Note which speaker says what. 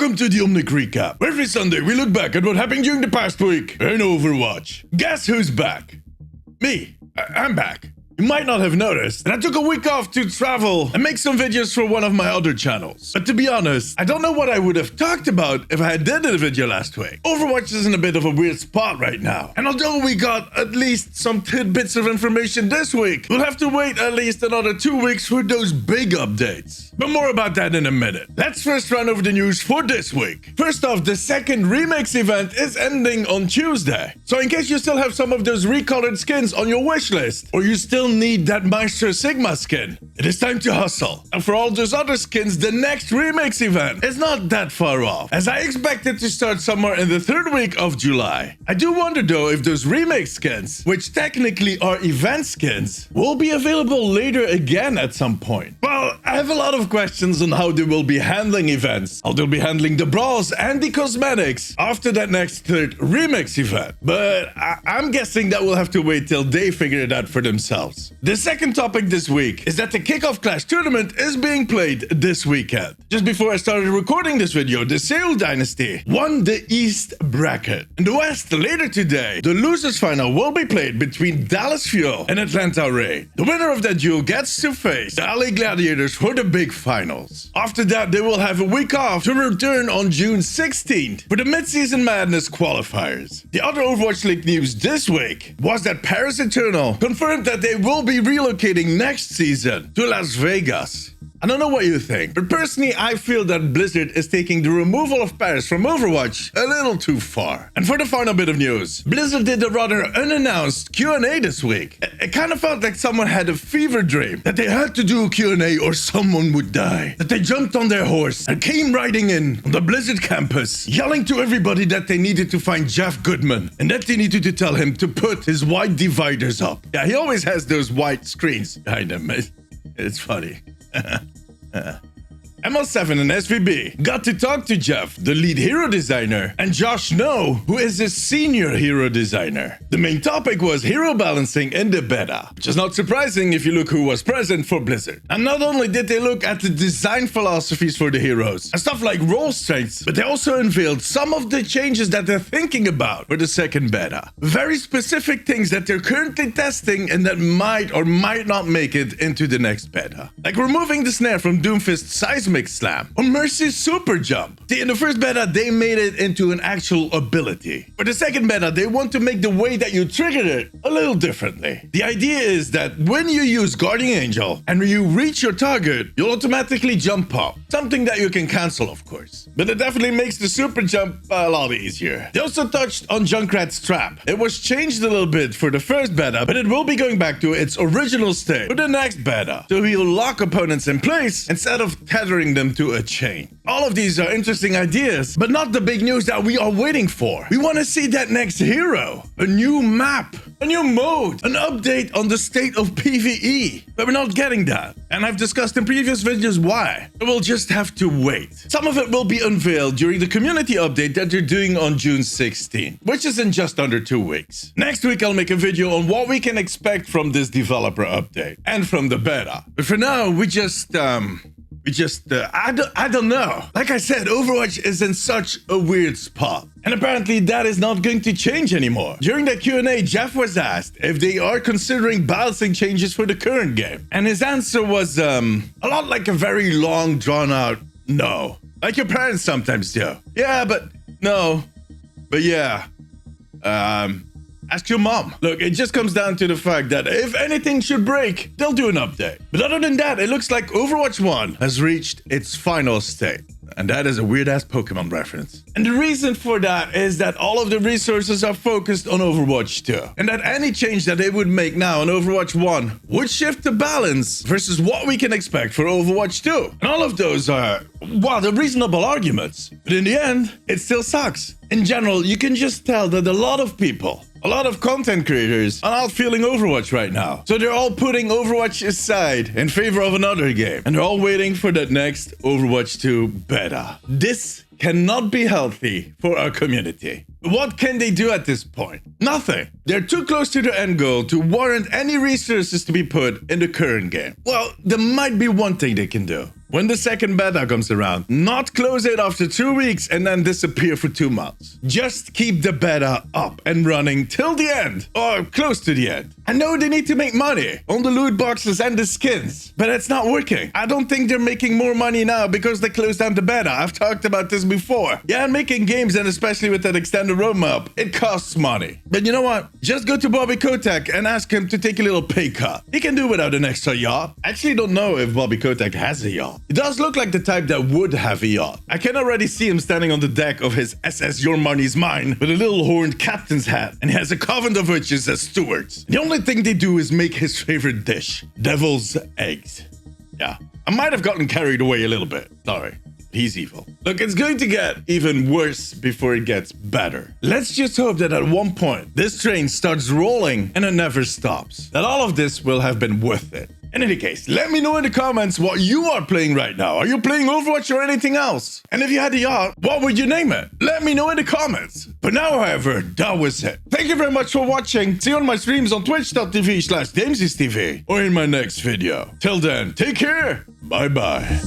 Speaker 1: Welcome to the Omnic recap. Every Sunday we look back at what happened during the past week in Overwatch. Guess who's back? Me. I'm back. You might not have noticed that I took a week off to travel and make some videos for one of my other channels. But to be honest, I don't know what I would have talked about if I had did a video last week. Overwatch is in a bit of a weird spot right now. And although we got at least some tidbits of information this week, we'll have to wait at least another 2 weeks for those big updates. But more about that in a minute. Let's first run over the news for this week. First off, the second remix event is ending on Tuesday. So in case you still have some of those recolored skins on your wish list, or you still need that Maestro Sigma skin, it is time to hustle. And for all those other skins, the next remix event is not that far off, as I expect it to start somewhere in the 3rd week of July. I do wonder though if those remix skins, which technically are event skins, will be available later again at some point. Well, I have a lot of questions on how they will be handling events, how they'll be handling the brawls and the cosmetics after that next 3rd remix event. But I'm guessing that we'll have to wait till they figure it out for themselves. The second topic this week is that the Kickoff Clash tournament is being played this weekend. Just before I started recording this video, the Seoul Dynasty won the East bracket. In the West, later today, the losers final will be played between Dallas Fuel and Atlanta Rain. The winner of that duel gets to face the LA Gladiators for the big finals. After that, they will have a week off to return on June 16th for the Mid-Season Madness qualifiers. The other Overwatch League news this week was that Paris Eternal confirmed that they will be relocating next season to Las Vegas. I don't know what you think, but personally I feel that Blizzard is taking the removal of Paris from Overwatch a little too far. And for the final bit of news, Blizzard did a rather unannounced Q&A this week. It kind of felt like someone had a fever dream, that they had to do a Q&A or someone would die. That they jumped on their horse and came riding in on the Blizzard campus, yelling to everybody that they needed to find Jeff Goodman and that they needed to tell him to put his white dividers up. Yeah, he always has those white screens behind him. It's funny. ML7 and SVB got to talk to Jeff, the lead hero designer, and Josh Snow, who is a senior hero designer. The main topic was hero balancing in the beta, which is not surprising if you look who was present for Blizzard. And not only did they look at the design philosophies for the heroes and stuff like role strengths, but they also unveiled some of the changes that they're thinking about for the second beta. Very specific things that they're currently testing and that might or might not make it into the next beta. Like removing the snare from Doomfist's Seismic Slam or Mercy's Super Jump. See, in the first beta, they made it into an actual ability. For the second beta, they want to make the way that you trigger it a little differently. The idea is that when you use Guardian Angel and you reach your target, you'll automatically jump up. Something that you can cancel, of course. But it definitely makes the super jump a lot easier. They also touched on Junkrat's trap. It was changed a little bit for the first beta, but it will be going back to its original state for the next beta. So he'll lock opponents in place instead of tethering them to a chain. All of these are interesting ideas, but not the big news that we are waiting for. We want to see that next hero, a new map, a new mode, an update on the state of PvE. But we're not getting that. And I've discussed in previous videos why. We'll just have to wait. Some of it will be unveiled during the community update that they're doing on June 16th, which is in just under 2 weeks. Next week, I'll make a video on what we can expect from this developer update and from the beta. But for now, I don't know. Like I said, Overwatch is in such a weird spot. And apparently that is not going to change anymore. During that Q&A, Jeff was asked if they are considering balancing changes for the current game. And his answer was a lot like a very long, drawn-out no. Like your parents sometimes do. Yeah, but no. But yeah. Ask your mom. Look, it just comes down to the fact that if anything should break, they'll do an update. But other than that, it looks like Overwatch 1 has reached its final state. And that is a weird-ass Pokemon reference. And the reason for that is that all of the resources are focused on Overwatch 2. And that any change that they would make now on Overwatch 1 would shift the balance versus what we can expect for Overwatch 2. And all of those are, well, they're reasonable arguments. But in the end, it still sucks. In general, you can just tell that a lot of people, a lot of content creators are not feeling Overwatch right now. So they're all putting Overwatch aside in favor of another game. And they're all waiting for that next Overwatch 2 beta. This cannot be healthy for our community. What can they do at this point? Nothing. They're too close to the end goal to warrant any resources to be put in the current game. Well, there might be one thing they can do. when the second beta comes around. Not close it after 2 weeks and then disappear for 2 months. Just keep the beta up and running till the end, or close to the end. I know they need to make money on the loot boxes and the skins, but it's not working. I don't think they're making more money now because they closed down the beta. I've talked about this before. Yeah, making games, and especially with that extended roadmap, it costs money. But you know what? Just go to Bobby Kotick and ask him to take a little pay cut. He can do without an extra yacht. I actually don't know if Bobby Kotick has a yacht. He does look like the type that would have a yacht. I can already see him standing on the deck of his SS Your Money's Mine with a little horned captain's hat, and he has a coven of witches as stewards. The only thing they do is make his favorite dish, devil's eggs. Yeah, I might have gotten carried away a little bit. Sorry. He's evil. Look, it's going to get even worse before it gets better. Let's just hope that at one point, this train starts rolling and it never stops. That all of this will have been worth it. In any case, let me know in the comments what you are playing right now. Are you playing Overwatch or anything else? And if you had a yacht, what would you name it? Let me know in the comments. But now, however, that was it. Thank you very much for watching. See you on my streams on twitch.tv/DamesysTV or in my next video. Till then, take care. Bye-bye.